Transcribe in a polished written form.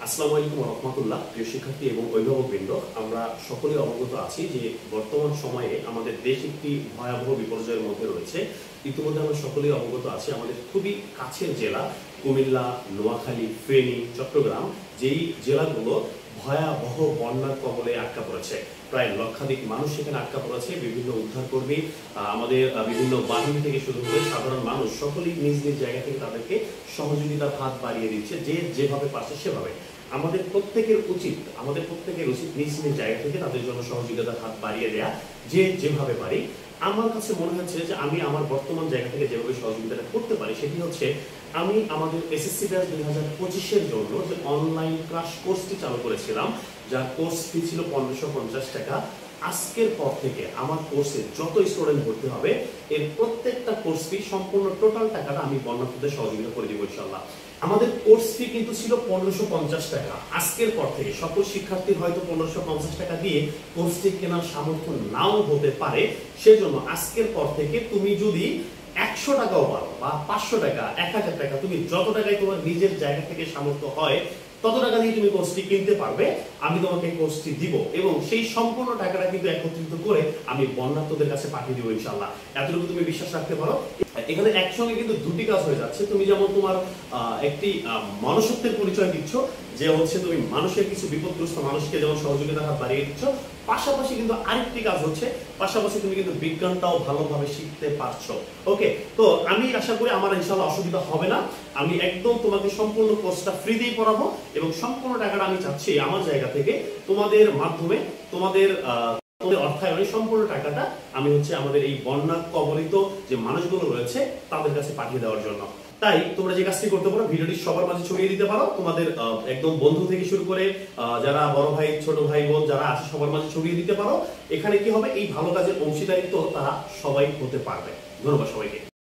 আসসালামু আলাইকুম ওয়া রাহমাতুল্লাহ। প্রিয় শিক্ষার্থী এবং অভিভাবকবৃন্দ, আমরা সকলেই অবগত আছি যে বর্তমান সময়ে আমাদের দেশ একটি ভয়াবহ বিপর্যয়ের মধ্যে রয়েছে। ইতিমধ্যে আমরা সকলেই অবগত আছি আমাদের খুবই কাছের জেলা কুমিল্লা, নোয়াখালী, ফেনী, চট্টগ্রাম, যেই জেলাগুলো ভয়াবহ বন্যার কবলে আটকা পড়েছে। প্রায় লক্ষাধিক মানুষ সেখানে আটকা পড়েছে। বিভিন্ন উদ্ধারকর্মী, আমাদের বিভিন্ন বাহিনী থেকে শুরু করে সাধারণ মানুষ সকলেই নিজ নিজ জায়গা থেকে তাদেরকে সহযোগিতার হাত বাড়িয়ে দিচ্ছে, যে যেভাবে পারছে সেভাবে। আমাদের প্রত্যেকের উচিত নিজ নিজ জায়গা থেকে তাদের জন্য সহযোগিতার হাত বাড়িয়ে দেয়া, যে যেভাবে পারি। আমার কাছে মনে হচ্ছে যে আমি আমার বর্তমান জায়গা থেকে যেভাবে সহযোগিতাটা করতে পারি সেটি হচ্ছে আমি আমাদের এসএসসি ব্যাচ 2025-এর জন্য যে অনলাইন ক্লাস কোর্সটি চালু করেছিলাম, যার কোর্স ফি ছিল 1550 টাকা। আজকের পর থেকে আমার কোর্সে যত স্টুডেন্ট ভর্তি হবে এর প্রত্যেকটা কোর্স ফি সম্পূর্ণ টোটাল টাকাটা আমি বন্যার্থীদের সহযোগিতা করে দিব ইনশাআল্লাহ। আমাদের কোর্স ফি কিন্তু ছিল 1550 টাকা। আজকের পর থেকে সকল শিক্ষার্থীর হয়তো 1550 টাকা দিয়ে কোর্সটি কেনার সামর্থ্য নাও হতে পারে। সেজন্য আজকের পর থেকে তুমি যদি 100 টাকাও পারো বা 500 টাকা, 1000 টাকা, তুমি যত টাকায় তোমার নিজের জায়গা থেকে সামর্থ্য হয় তত টাকা দিয়ে তুমি কোর্সটি কিনতে পারবে। আমি তোমাকে কোর্সটি দিব এবং সেই সম্পূর্ণ টাকাটা কিন্তু একত্রিত করে আমি বন্যার্থীদের কাছে পাঠিয়ে দিব ইনশাআল্লাহ। এতটুকু তুমি বিশ্বাস রাখতে পারো। এখানে একসঙ্গে কিন্তু দুটি কাজ হয়ে যাচ্ছে। তুমি যেমন তোমার একটি মনুষ্যত্বের পরিচয় দিচ্ছ, যে হচ্ছে তুমি মানুষের কিছু বিপদগ্রস্ত মানুষকে যেমন সহযোগিতার হাত বাড়িয়ে দিচ্ছ, পাশাপাশি কিন্তু আরেকটি কাজ হচ্ছে, পাশাপাশি তুমি কিন্তু বিজ্ঞানটাও ভালোভাবে শিখতে পারছো। ওকে, তো আমি আশা করি আমার ইনশাআল্লাহ অসুবিধা হবে না। আমি একদম তোমাকে সম্পূর্ণ কোর্সটা ফ্রি দিয়ে পড়াবো এবং সম্পূর্ণ টাকাটা আমি চাচ্ছি আমার জায়গা থেকে তোমাদের মাধ্যমে তোমাদের অর্থায়নে সম্পূর্ণ টাকাটা আমি হচ্ছে আমাদের এই বন্যা কবলিত যে মানুষগুলো রয়েছে তাদের কাছে পাঠিয়ে দেওয়ার জন্য। তাই তোমরা যে কাজটি করতে পারো, ভিডিওটি সবার মাঝে ছড়িয়ে দিতে পারো। তোমাদের একদম বন্ধু থেকে শুরু করে যারা বড় ভাই, ছোট ভাই, বোন যারা আছে সবার মাঝে ছড়িয়ে দিতে পারো। এখানে কি হবে, এই ভালো কাজের অংশীদারিত্ব তারা সবাই হতে পারবে। ধন্যবাদ সবাইকে।